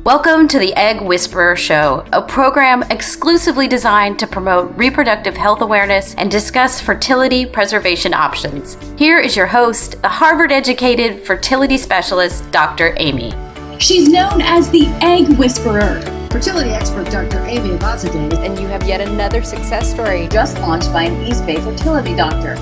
Welcome to the Egg Whisperer Show, a program exclusively designed to promote reproductive health awareness and discuss fertility preservation options. Here is your host, the Harvard-educated fertility specialist, Dr. Amy. She's known as the Egg Whisperer. Fertility expert Dr. Amy Abazadeh. And you have yet another success story Just launched by an East Bay fertility doctor.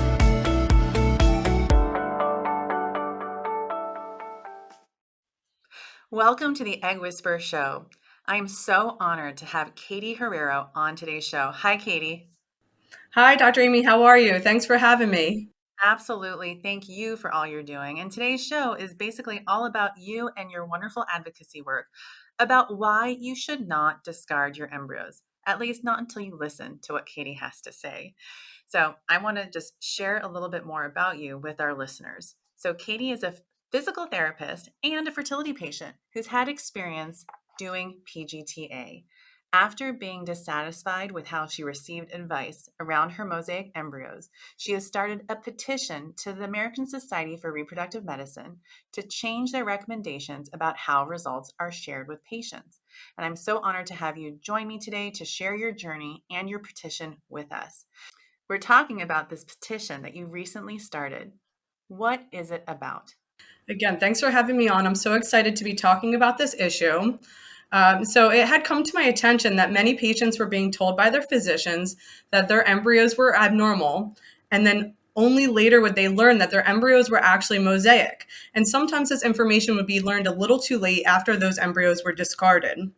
Welcome to the Egg Whisperer Show. I am so honored to have Katie Herrero on today's show. Hi, Katie. Hi, Dr. Amy. How are you? Thanks for having me. Absolutely. Thank you for all you're doing. And today's show is basically all about you and your wonderful advocacy work about why you should not discard your embryos, at least not until you listen to what Katie has to say. So I want to just share a little bit more about you with our listeners. So Katie is a physical therapist and a fertility patient who's had experience doing PGT-A. After being dissatisfied with how she received advice around her Mosaic embryos, she has started a petition to the American Society for Reproductive Medicine to change their recommendations about how results are shared with patients. And I'm so honored to have you join me today to share your journey and your petition with us. We're talking about this petition that you recently started. What is it about? Again, thanks for having me on. I'm so excited to be talking about this issue. So it had come to my attention that many patients were being told by their physicians that their embryos were abnormal, and then only later would they learn that their embryos were actually mosaic. And sometimes this information would be learned a little too late after those embryos were discarded.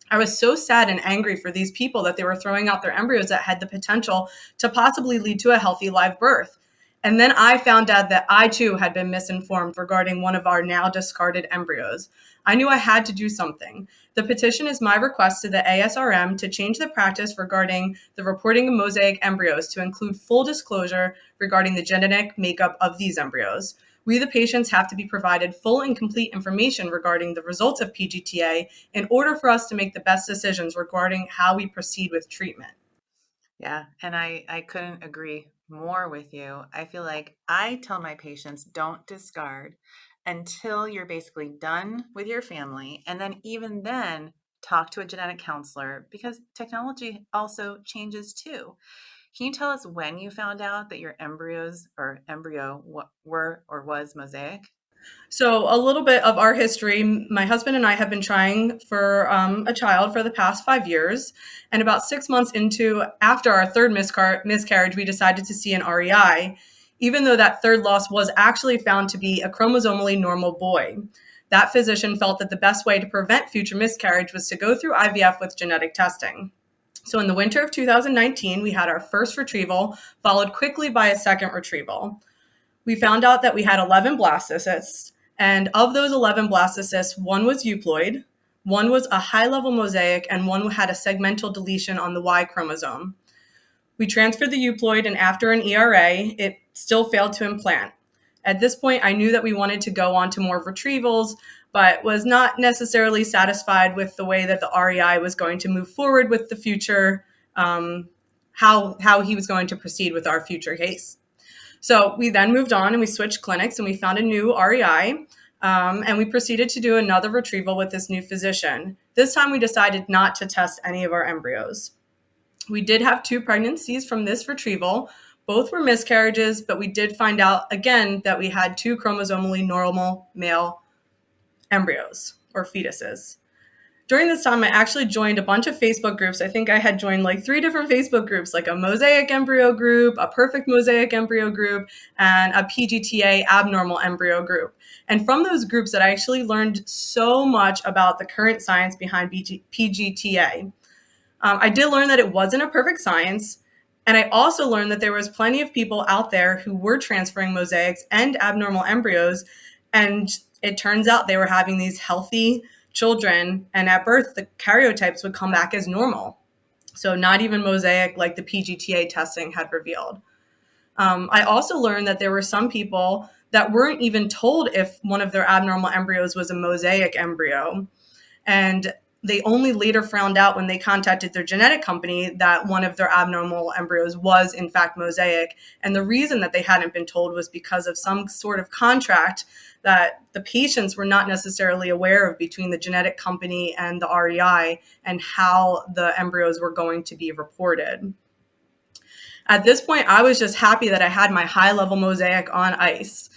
I was so sad and angry for these people that they were throwing out their embryos that had the potential to possibly lead to a healthy live birth. And then I found out that I too had been misinformed regarding one of our now discarded embryos. I knew I had to do something. The petition is my request to the ASRM to change the practice regarding the reporting of mosaic embryos to include full disclosure regarding the genetic makeup of these embryos. We, the patients, have to be provided full and complete information regarding the results of PGT-A in order for us to make the best decisions regarding how we proceed with treatment. Yeah, and I couldn't agree more with you. I feel like I tell my patients, don't discard until you're basically done with your family. And then even then, talk to a genetic counselor because technology also changes too. Can you tell us when you found out that your embryos or embryo were or was mosaic? So a little bit of our history, my husband and I have been trying for a child for the past 5 years. And about 6 months after our third miscarriage, we decided to see an REI, even though that third loss was actually found to be a chromosomally normal boy. That physician felt that the best way to prevent future miscarriage was to go through IVF with genetic testing. So in the winter of 2019, we had our first retrieval, followed quickly by a second retrieval. We found out that we had 11 blastocysts, and of those 11 blastocysts, one was euploid, one was a high-level mosaic, and one had a segmental deletion on the Y chromosome. We transferred the euploid, and after an ERA, it still failed to implant. At this point, I knew that we wanted to go on to more retrievals, but was not necessarily satisfied with the way that the REI was going to move forward with the future, how he was going to proceed with our future case. So we then moved on and we switched clinics and we found a new REI and we proceeded to do another retrieval with this new physician. This time we decided not to test any of our embryos. We did have 2 pregnancies from this retrieval. Both were miscarriages, but we did find out again that we had 2 chromosomally normal male embryos or fetuses. During this time, I actually joined a bunch of Facebook groups. I think I had joined like 3 different Facebook groups, like a Mosaic embryo group, a perfect Mosaic embryo group, and a PGT-A abnormal embryo group. And from those groups that I actually learned so much about the current science behind PGT-A. I did learn that it wasn't a perfect science. And I also learned that there was plenty of people out there who were transferring mosaics and abnormal embryos. And it turns out they were having these healthy children, and at birth, the karyotypes would come back as normal. So not even mosaic like the PGT-A testing had revealed. I also learned that there were some people that weren't even told if one of their abnormal embryos was a mosaic embryo. And they only later found out when they contacted their genetic company that one of their abnormal embryos was in fact mosaic. And the reason that they hadn't been told was because of some sort of contract that the patients were not necessarily aware of between the genetic company and the REI and how the embryos were going to be reported. At this point, I was just happy that I had my high-level mosaic on ice.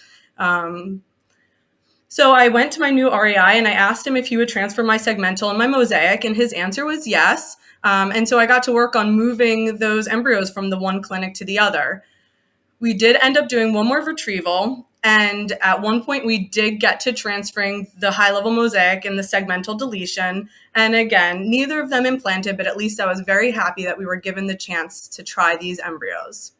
So I went to my new REI and I asked him if he would transfer my segmental and my mosaic, and his answer was yes. And so I got to work on moving those embryos from the one clinic to the other. We did end up doing one more retrieval, and at one point we did get to transferring the high-level mosaic and the segmental deletion. And again, neither of them implanted, but at least I was very happy that we were given the chance to try these embryos.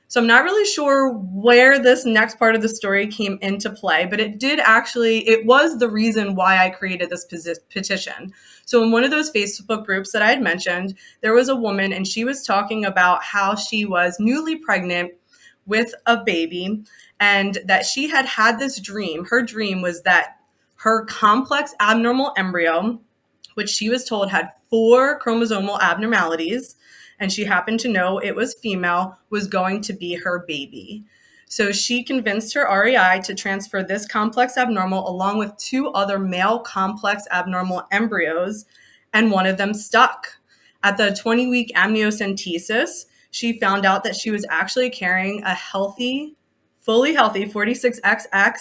So I'm not really sure where this next part of the story came into play, but it was the reason why I created this petition. So in one of those Facebook groups that I had mentioned, there was a woman and she was talking about how she was newly pregnant with a baby and that she had this dream. Her dream was that her complex abnormal embryo, which she was told had 4 chromosomal abnormalities, and she happened to know it was female, was going to be her baby. So she convinced her REI to transfer this complex abnormal along with 2 other male complex abnormal embryos, and one of them stuck. At the 20-week amniocentesis, she found out that she was actually carrying a fully healthy 46XX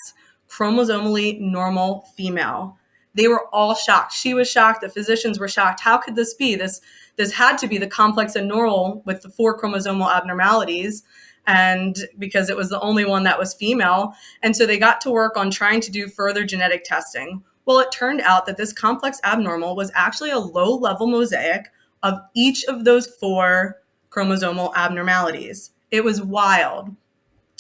chromosomally normal female. They were all shocked. She was shocked. The physicians were shocked. How could this be? This had to be the complex abnormal with the 4 chromosomal abnormalities, and because it was the only one that was female. And so they got to work on trying to do further genetic testing. Well, it turned out that this complex abnormal was actually a low-level mosaic of each of those 4 chromosomal abnormalities. It was wild.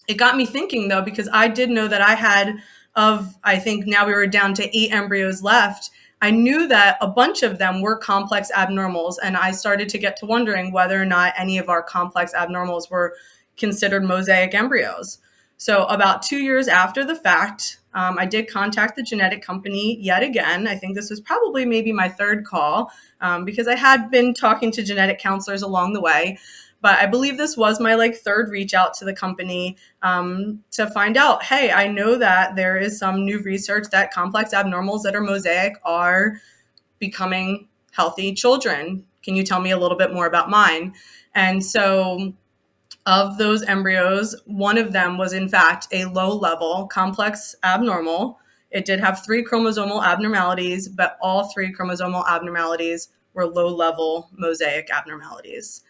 It got me thinking, though, because I did know that I think now we were down to 8 embryos left. I knew that a bunch of them were complex abnormals, and I started to get to wondering whether or not any of our complex abnormals were considered mosaic embryos. So about 2 years after the fact, I did contact the genetic company yet again. I think this was probably maybe my 3rd call because I had been talking to genetic counselors along the way. But I believe this was my 3rd reach out to the company to find out, hey, I know that there is some new research that complex abnormals that are mosaic are becoming healthy children. Can you tell me a little bit more about mine? And so of those embryos, one of them was in fact a low-level complex abnormal. It did have 3 chromosomal abnormalities, but all 3 chromosomal abnormalities were low-level mosaic abnormalities.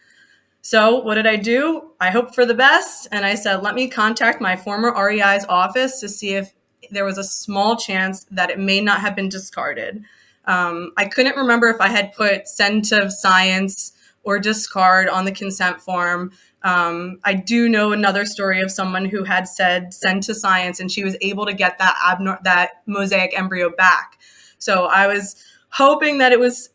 So what did I do? I hoped for the best, and I said, let me contact my former REI's office to see if there was a small chance that it may not have been discarded. I couldn't remember if I had put send to science or discard on the consent form. I do know another story of someone who had said send to science, and she was able to get that mosaic embryo back. So I was hoping that it was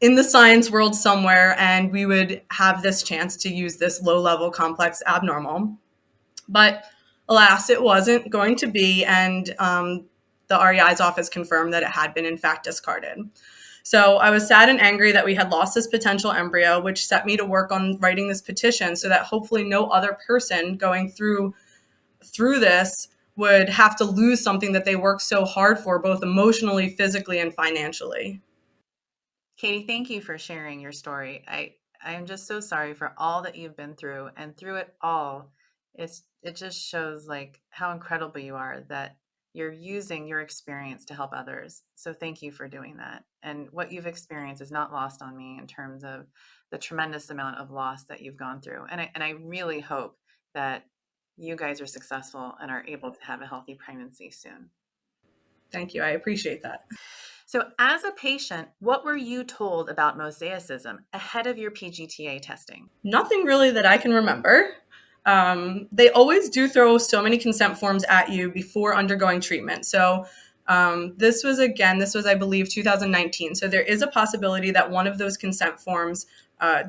in the science world somewhere, and we would have this chance to use this low-level complex abnormal. But alas, it wasn't going to be, and the REI's office confirmed that it had been in fact discarded. So I was sad and angry that we had lost this potential embryo, which set me to work on writing this petition so that hopefully no other person going through this would have to lose something that they worked so hard for, both emotionally, physically, and financially. Katie, thank you for sharing your story. I am just so sorry for all that you've been through, and through it all, it just shows how incredible you are that you're using your experience to help others. So thank you for doing that. And what you've experienced is not lost on me in terms of the tremendous amount of loss that you've gone through. And I really hope that you guys are successful and are able to have a healthy pregnancy soon. Thank you. I appreciate that. So as a patient, what were you told about mosaicism ahead of your PGT-A testing? Nothing really that I can remember. They always do throw so many consent forms at you before undergoing treatment. So this was, I believe, 2019. So there is a possibility that one of those consent forms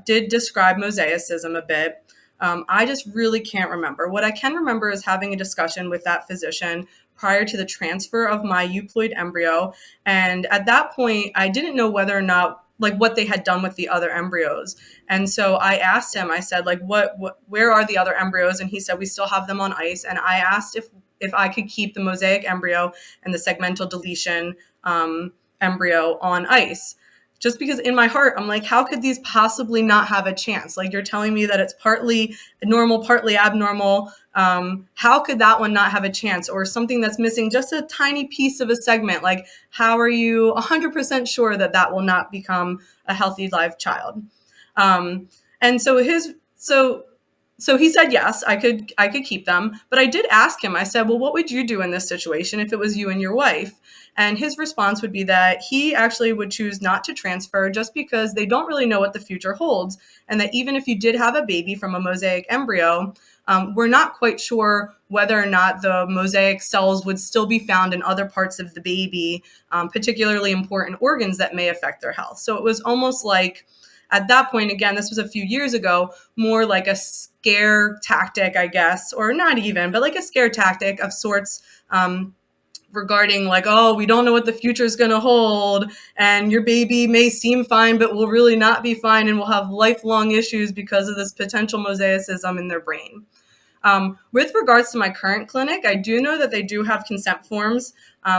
did describe mosaicism a bit. I just really can't remember. What I can remember is having a discussion with that physician prior to the transfer of my euploid embryo. And at that point, I didn't know whether or not like what they had done with the other embryos. And so I asked him, I said, like, where are the other embryos? And he said, we still have them on ice. And I asked if I could keep the mosaic embryo and the segmental deletion embryo on ice. Just because in my heart, I'm like, how could these possibly not have a chance? Like, you're telling me that it's partly normal, partly abnormal. How could that one not have a chance? Or something that's missing just a tiny piece of a segment. Like, how are you 100% sure that that will not become a healthy live child? And so so he said, yes, I could keep them. But I did ask him, I said, well, what would you do in this situation if it was you and your wife? And his response would be that he actually would choose not to transfer just because they don't really know what the future holds. And that even if you did have a baby from a mosaic embryo, we're not quite sure whether or not the mosaic cells would still be found in other parts of the baby, particularly important organs that may affect their health. So it was almost like, at that point, again, this was a few years ago, more like a scare tactic, I guess, or not even, but like a scare tactic of sorts, regarding like, oh, we don't know what the future is going to hold, and your baby may seem fine, but will really not be fine, and will have lifelong issues because of this potential mosaicism in their brain. With regards to my current clinic, I do know that they do have consent forms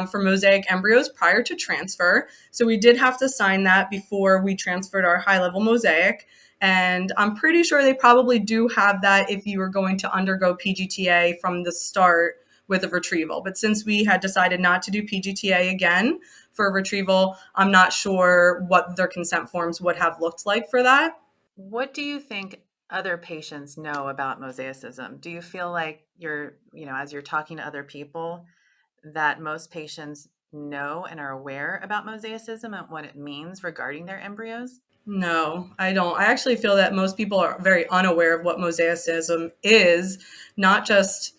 for mosaic embryos prior to transfer. So we did have to sign that before we transferred our high-level mosaic. And I'm pretty sure they probably do have that if you were going to undergo PGT-A from the start with a retrieval. But since we had decided not to do PGT-A again for a retrieval, I'm not sure what their consent forms would have looked like for that. What do you think other patients know about mosaicism? Do you feel like as you're talking to other people, that most patients know and are aware about mosaicism and what it means regarding their embryos? No, I don't. I actually feel that most people are very unaware of what mosaicism is, not just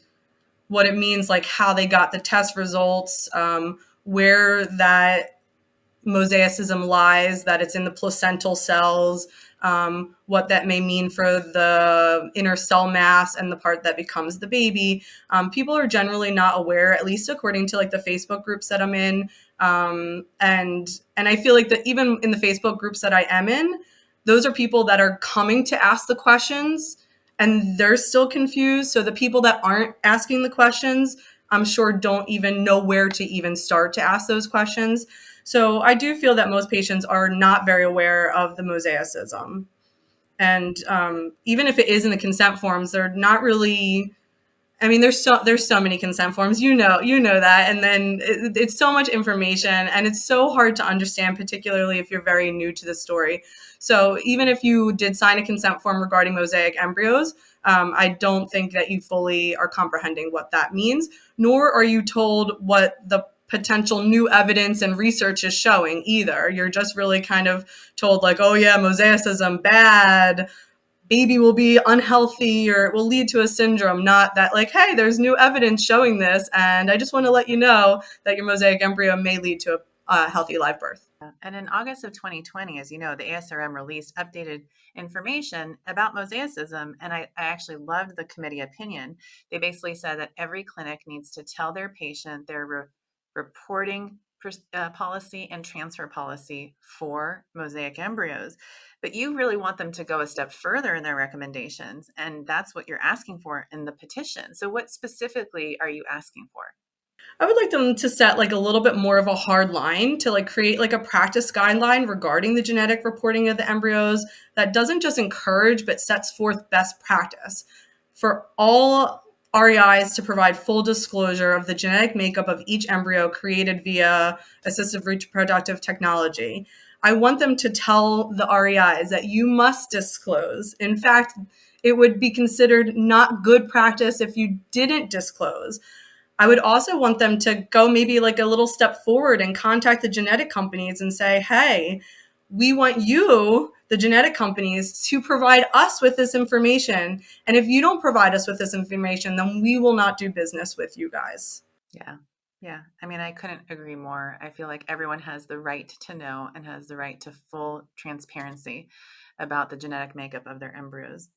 what it means, like how they got the test results, where that mosaicism lies, that it's in the placental cells, what that may mean for the inner cell mass and the part that becomes the baby. People are generally not aware, at least according to like the Facebook groups that I'm in. And I feel like that even in the Facebook groups that I am in, those are people that are coming to ask the questions and they're still confused. So the people that aren't asking the questions, I'm sure don't even know where to even start to ask those questions. So I do feel that most patients are not very aware of the mosaicism. And even if it is in the consent forms, they're not really, I mean, there's so many consent forms, you know that. And then it's so much information and it's so hard to understand, particularly if you're very new to the story. So even if you did sign a consent form regarding mosaic embryos, I don't think that you fully are comprehending what that means, nor are you told what the potential new evidence and research is showing either. You're just really kind of told like, oh yeah, mosaicism, bad, baby will be unhealthy or it will lead to a syndrome, not that like, hey, there's new evidence showing this. And I just want to let you know that your mosaic embryo may lead to a healthy live birth. And in August of 2020, as you know, the ASRM released updated information about mosaicism. And I actually loved the committee opinion. They basically said that every clinic needs to tell their patient their reporting policy and transfer policy for mosaic embryos. But you really want them to go a step further in their recommendations. And that's what you're asking for in the petition. So what specifically are you asking for? I would like them to set like a little bit more of a hard line to like create like a practice guideline regarding the genetic reporting of the embryos that doesn't just encourage, but sets forth best practice for all REIs to provide full disclosure of the genetic makeup of each embryo created via assistive reproductive technology. I want them to tell the REIs that you must disclose. In fact, it would be considered not good practice if you didn't disclose. I would also want them to go maybe like a little step forward and contact the genetic companies and say, hey, we want you, the genetic companies, to provide us with this information. And if you don't provide us with this information, then we will not do business with you guys. Yeah. Yeah. I mean, I couldn't agree more. I feel like everyone has the right to know and has the right to full transparency about the genetic makeup of their embryos.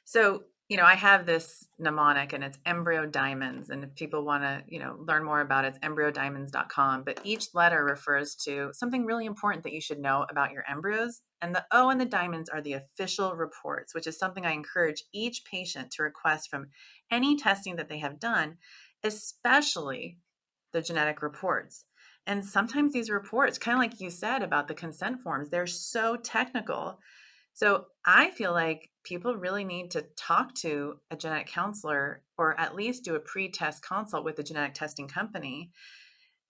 So I have this mnemonic and it's embryo diamonds. And if people want to, learn more about it, it's embryodiamonds.com. But each letter refers to something really important that you should know about your embryos. And the O and the diamonds are the official reports, which is something I encourage each patient to request from any testing that they have done, especially the genetic reports. And sometimes these reports, kind of like you said about the consent forms, they're so technical. So I feel like people really need to talk to a genetic counselor or at least do a pre-test consult with a genetic testing company.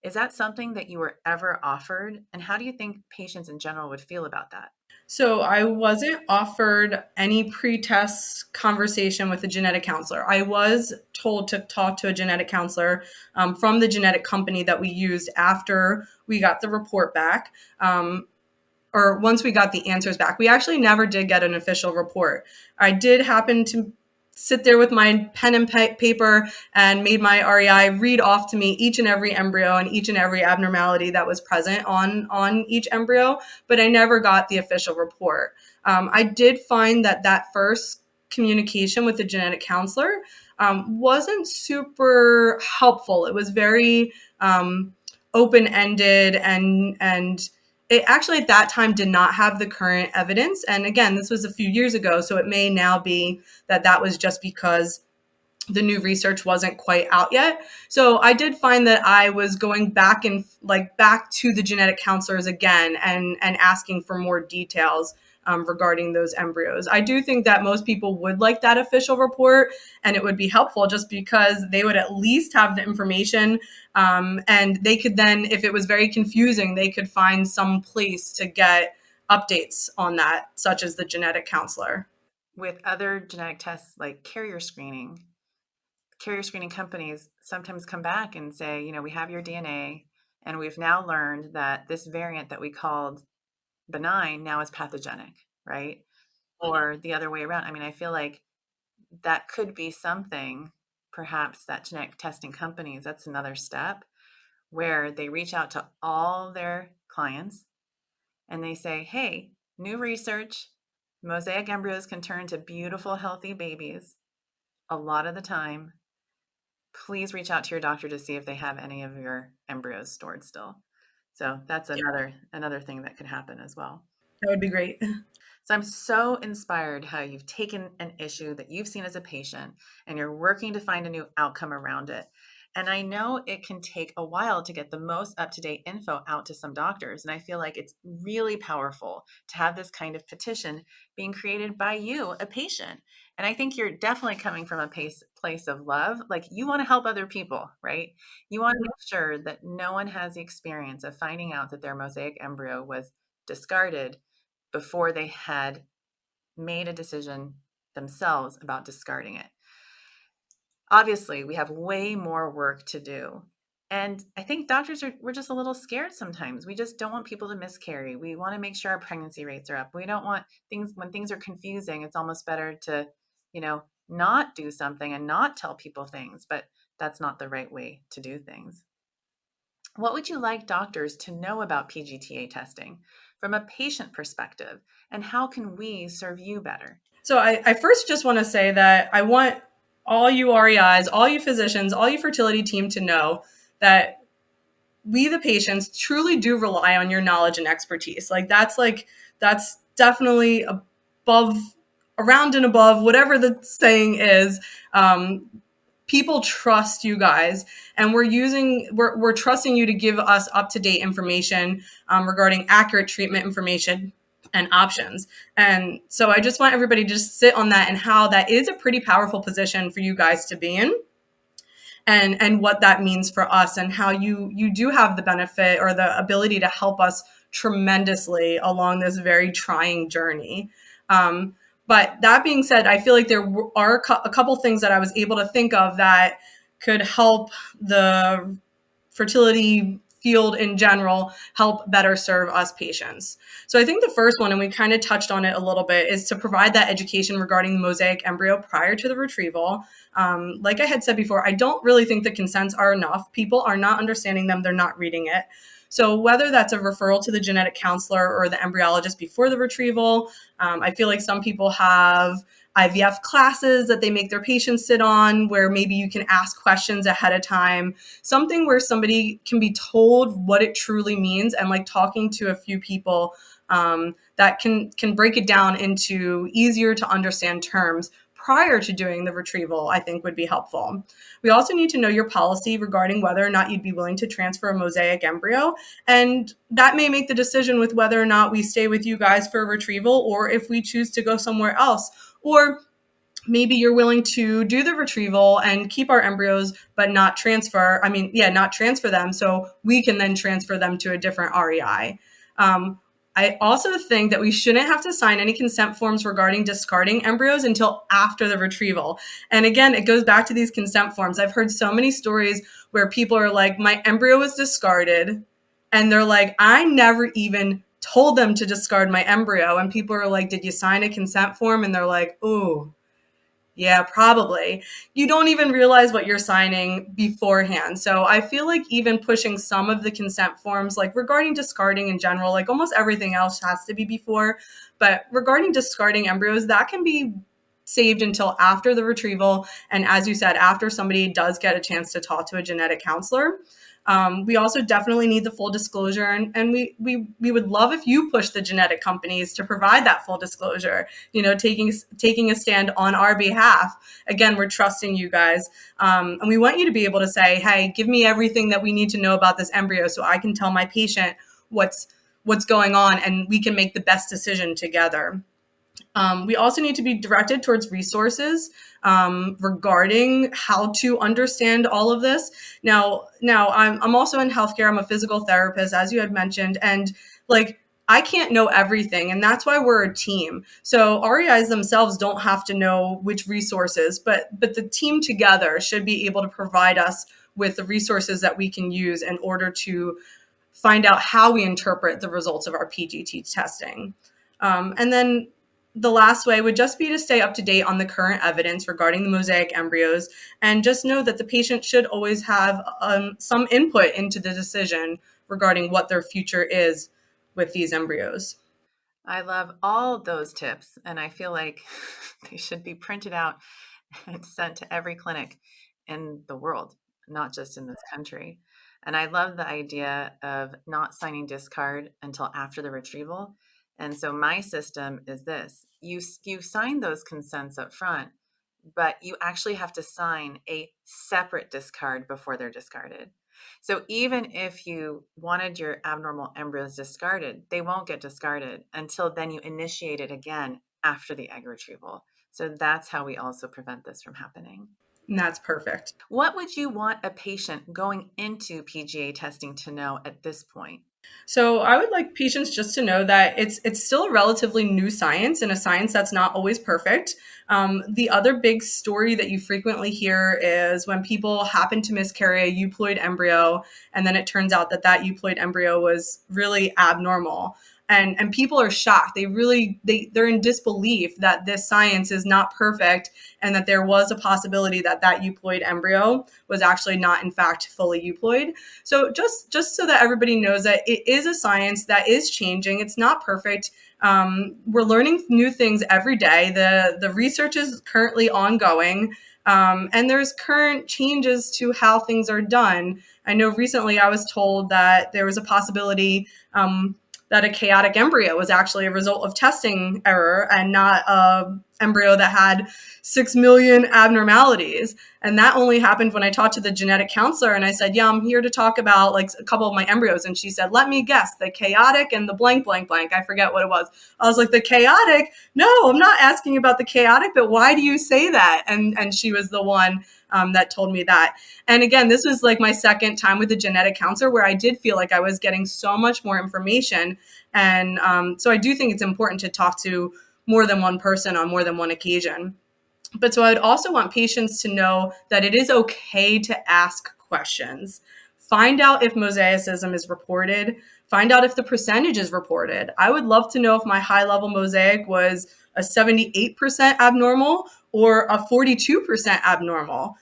Is that something that you were ever offered? And how do you think patients in general would feel about that? So I wasn't offered any pre-test conversation with a genetic counselor. I was told to talk to a genetic counselor from the genetic company that we used after we got the report back. Or once we got the answers back. We actually never did get an official report. I did happen to sit there with my pen and paper and made my REI read off to me each and every embryo and each and every abnormality that was present on each embryo, but I never got the official report. I did find that first communication with the genetic counselor wasn't super helpful. It was very open-ended and it actually at that time did not have the current evidence. And again, this was a few years ago, so it may now be that was just because the new research wasn't quite out yet. So I did find that I was going back to the genetic counselors again and asking for more details regarding those embryos. I do think that most people would like that official report, and it would be helpful just because they would at least have the information, and they could then, if it was very confusing, they could find some place to get updates on that, such as the genetic counselor. With other genetic tests like carrier screening companies sometimes come back and say, we have your DNA, and we've now learned that this variant that we called benign now is pathogenic, right? Or the other way around. I mean, I feel like that could be something, perhaps that genetic testing companies, that's another step where they reach out to all their clients and they say, hey, new research, Mosaic embryos can turn to beautiful, healthy babies a lot of the time. Please reach out to your doctor to see if they have any of your embryos stored still. So that's another thing that could happen as well. That would be great. So I'm so inspired how you've taken an issue that you've seen as a patient and you're working to find a new outcome around it. And I know it can take a while to get the most up-to-date info out to some doctors. And I feel like it's really powerful to have this kind of petition being created by you, a patient. And I think you're definitely coming from a place of love. Like you want to help other people, right? You want to make sure that no one has the experience of finding out that their mosaic embryo was discarded before they had made a decision themselves about discarding it. Obviously, we have way more work to do. And I think we're just a little scared sometimes. We just don't want people to miscarry. We want to make sure our pregnancy rates are up. We don't want when things are confusing, it's almost better to, not do something and not tell people things, but that's not the right way to do things. What would you like doctors to know about PGT-A testing from a patient perspective, and how can we serve you better? So I first just want to say that I want all you REIs, all you physicians, all you fertility team to know that we, the patients, truly do rely on your knowledge and expertise. That's definitely around and above, whatever the saying is. People trust you guys, and we're trusting you to give us up-to-date information regarding accurate treatment information and options. And so I just want everybody to just sit on that and how that is a pretty powerful position for you guys to be in, and what that means for us, and how you do have the benefit or the ability to help us tremendously along this very trying journey. But that being said, I feel like there are a couple things that I was able to think of that could help the fertility field in general help better serve us patients. So I think the first one, and we kind of touched on it a little bit, is to provide that education regarding the mosaic embryo prior to the retrieval. Like I had said before, I don't really think the consents are enough. People are not understanding them. They're not reading it. So whether that's a referral to the genetic counselor or the embryologist before the retrieval, I feel like some people have IVF classes that they make their patients sit on, where maybe you can ask questions ahead of time, something where somebody can be told what it truly means, and like talking to a few people that can break it down into easier to understand terms prior to doing the retrieval, I think would be helpful. We also need to know your policy regarding whether or not you'd be willing to transfer a mosaic embryo. And that may make the decision with whether or not we stay with you guys for a retrieval, or if we choose to go somewhere else. Or maybe you're willing to do the retrieval and keep our embryos, but not transfer them, so we can then transfer them to a different REI. I also think that we shouldn't have to sign any consent forms regarding discarding embryos until after the retrieval. And again, it goes back to these consent forms. I've heard so many stories where people are like, my embryo was discarded. And they're like, I never even told them to discard my embryo. And people are like, did you sign a consent form? And they're like, ooh, yeah, probably. You don't even realize what you're signing beforehand. So I feel like even pushing some of the consent forms, like regarding discarding in general, like almost everything else has to be before. But regarding discarding embryos, that can be saved until after the retrieval. And as you said, after somebody does get a chance to talk to a genetic counselor. We also definitely need the full disclosure, and we would love if you push the genetic companies to provide that full disclosure, taking a stand on our behalf. Again, we're trusting you guys. And we want you to be able to say, hey, give me everything that we need to know about this embryo so I can tell my patient what's going on, and we can make the best decision together. We also need to be directed towards resources regarding how to understand all of this. Now I'm also in healthcare. I'm a physical therapist, as you had mentioned, and like I can't know everything, and that's why we're a team. So REIs themselves don't have to know which resources, but the team together should be able to provide us with the resources that we can use in order to find out how we interpret the results of our PGT testing. And then the last way would just be to stay up to date on the current evidence regarding the mosaic embryos, and just know that the patient should always have some input into the decision regarding what their future is with these embryos. I love all those tips, and I feel like they should be printed out and sent to every clinic in the world, not just in this country. And I love the idea of not signing discard until after the retrieval. And so my system is this: you sign those consents up front, but you actually have to sign a separate discard before they're discarded. So even if you wanted your abnormal embryos discarded, they won't get discarded until then you initiate it again after the egg retrieval. So that's how we also prevent this from happening. And that's perfect. What would you want a patient going into PGA testing to know at this point? So I would like patients just to know that it's still a relatively new science, and a science that's not always perfect. The other big story that you frequently hear is when people happen to miscarry a euploid embryo, and then it turns out that euploid embryo was really abnormal. And people are shocked. They're in disbelief that this science is not perfect, and that there was a possibility that euploid embryo was actually not, in fact, fully euploid. So just so that everybody knows that it is a science that is changing. It's not perfect. We're learning new things every day. The research is currently ongoing. And there's current changes to how things are done. I know recently I was told that there was a possibility that a chaotic embryo was actually a result of testing error and not an embryo that had 6 million abnormalities. And that only happened when I talked to the genetic counselor, and I said, yeah, I'm here to talk about like a couple of my embryos. And she said, let me guess, the chaotic and the blank, blank, blank. I forget what it was. I was like, the chaotic? No, I'm not asking about the chaotic, but why do you say that? And she was the one that told me that. And again, this was like my second time with the genetic counselor, where I did feel like I was getting so much more information. And so I do think it's important to talk to more than one person on more than one occasion. But so I'd also want patients to know that it is okay to ask questions. Find out if mosaicism is reported. Find out if the percentage is reported. I would love to know if my high-level mosaic was a 78% abnormal or a 42% abnormal.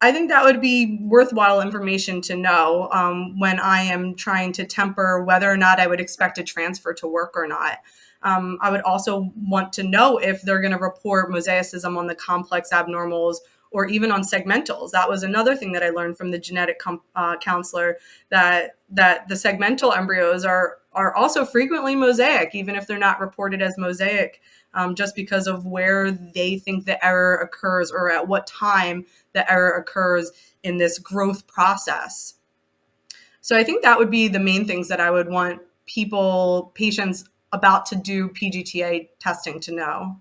I think that would be worthwhile information to know when I am trying to temper whether or not I would expect a transfer to work or not. I would also want to know if they're going to report mosaicism on the complex abnormals or even on segmentals. That was another thing that I learned from the genetic counselor, that the segmental embryos are also frequently mosaic, even if they're not reported as mosaic, just because of where they think the error occurs or at what time the error occurs in this growth process. So I think that would be the main things that I would want patients about to do PGT-A testing to know.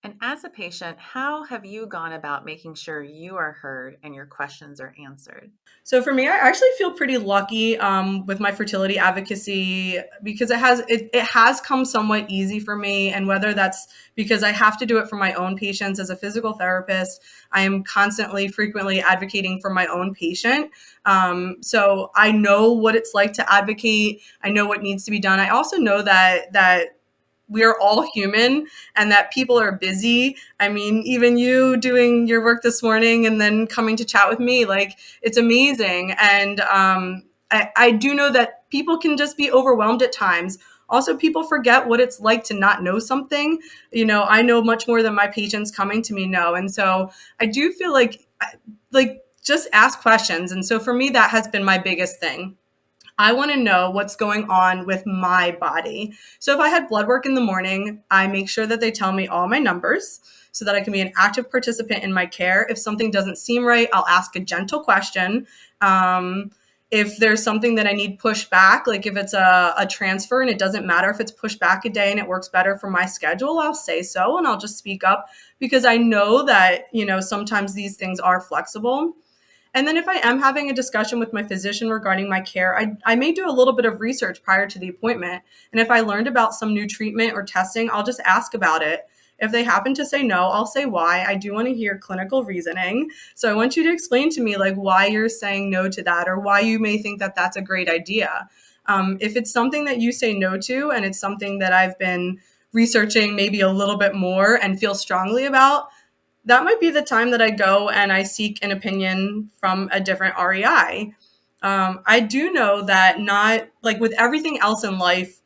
And as a patient, how have you gone about making sure you are heard and your questions are answered? So for me, I actually feel pretty lucky with my fertility advocacy, because it has come somewhat easy for me. And whether that's because I have to do it for my own patients as a physical therapist, I am frequently advocating for my own patient. So I know what it's like to advocate. I know what needs to be done. I also know that we are all human and that people are busy. I mean, even you doing your work this morning and then coming to chat with me, like, it's amazing. And I do know that people can just be overwhelmed at times. Also, people forget what it's like to not know something. I know much more than my patients coming to me know. And so I do feel like just ask questions. And so for me, that has been my biggest thing. I want to know what's going on with my body. So if I had blood work in the morning, I make sure that they tell me all my numbers so that I can be an active participant in my care. If something doesn't seem right, I'll ask a gentle question. If there's something that I need pushed back, like if it's a transfer and it doesn't matter if it's pushed back a day and it works better for my schedule, I'll say so and I'll just speak up, because I know that, sometimes these things are flexible. And then if I am having a discussion with my physician regarding my care, I may do a little bit of research prior to the appointment. And if I learned about some new treatment or testing, I'll just ask about it. If they happen to say no, I'll say why. I do want to hear clinical reasoning. So I want you to explain to me why you're saying no to that, or why you may think that that's a great idea. If it's something that you say no to and it's something that I've been researching maybe a little bit more and feel strongly about, that might be the time that I go and I seek an opinion from a different REI. I do know that not with everything else in life,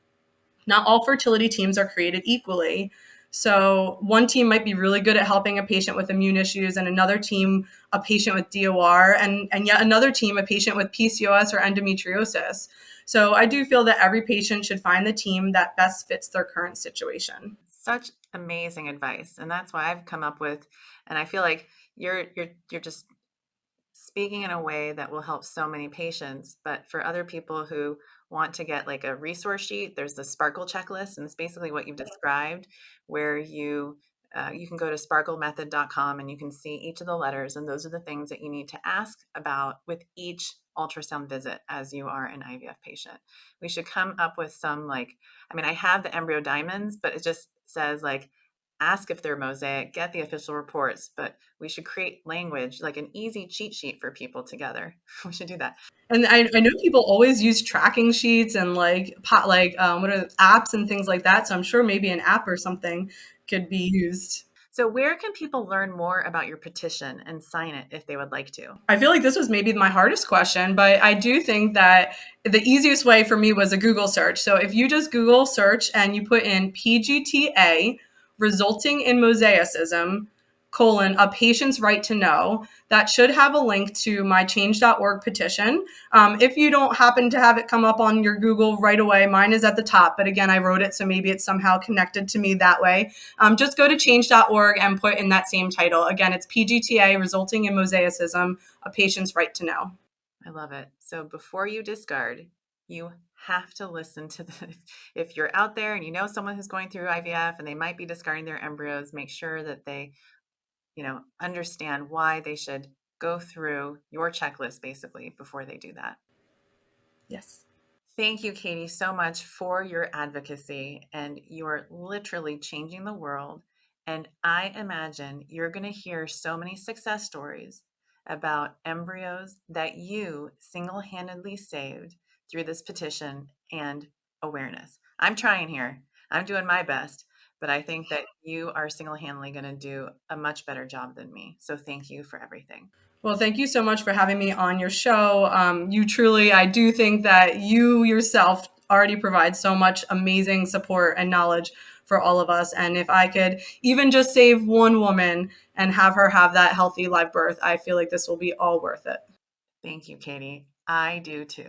not all fertility teams are created equally. So one team might be really good at helping a patient with immune issues, and another team, a patient with DOR, and yet another team, a patient with PCOS or endometriosis. So I do feel that every patient should find the team that best fits their current situation. Such amazing advice. And that's why I've come up with, and I feel like you're just speaking in a way that will help so many patients. But for other people who want to get a resource sheet, there's the Sparkle checklist, and it's basically what you've described, where you can go to sparklemethod.com and you can see each of the letters, and those are the things that you need to ask about with each ultrasound visit as you are an IVF patient. We should come up with some I have the embryo diamonds, but it just says ask if they're mosaic, get the official reports, but we should create language, an easy cheat sheet for people together. We should do that. And I know people always use tracking sheets and what are apps and things like that. So I'm sure maybe an app or something could be used. So where can people learn more about your petition and sign it if they would like to? I feel like this was maybe my hardest question, but I do think that the easiest way for me was a Google search. So if you just Google search and you put in PGT-A resulting in mosaicism, a patient's right to know, that should have a link to my change.org petition. If you don't happen to have it come up on your Google right away, mine is at the top, but again, I wrote it, so maybe it's somehow connected to me that way. Just go to change.org and put in that same title. Again, it's PGT-A resulting in mosaicism, a patient's right to know. I love it. So before you discard, you have to listen to if you're out there and you know someone who's going through IVF and they might be discarding their embryos, make sure that they understand why they should go through your checklist basically before they do that. Yes. Thank you, Katie, so much for your advocacy, and you're literally changing the world. And I imagine you're going to hear so many success stories about embryos that you single-handedly saved through this petition and awareness. I'm trying here. I'm doing my best. But I think that you are single-handedly going to do a much better job than me. So thank you for everything. Well, thank you so much for having me on your show. I do think that you yourself already provide so much amazing support and knowledge for all of us. And if I could even just save one woman and have her have that healthy live birth, I feel like this will be all worth it. Thank you, Katie. I do too.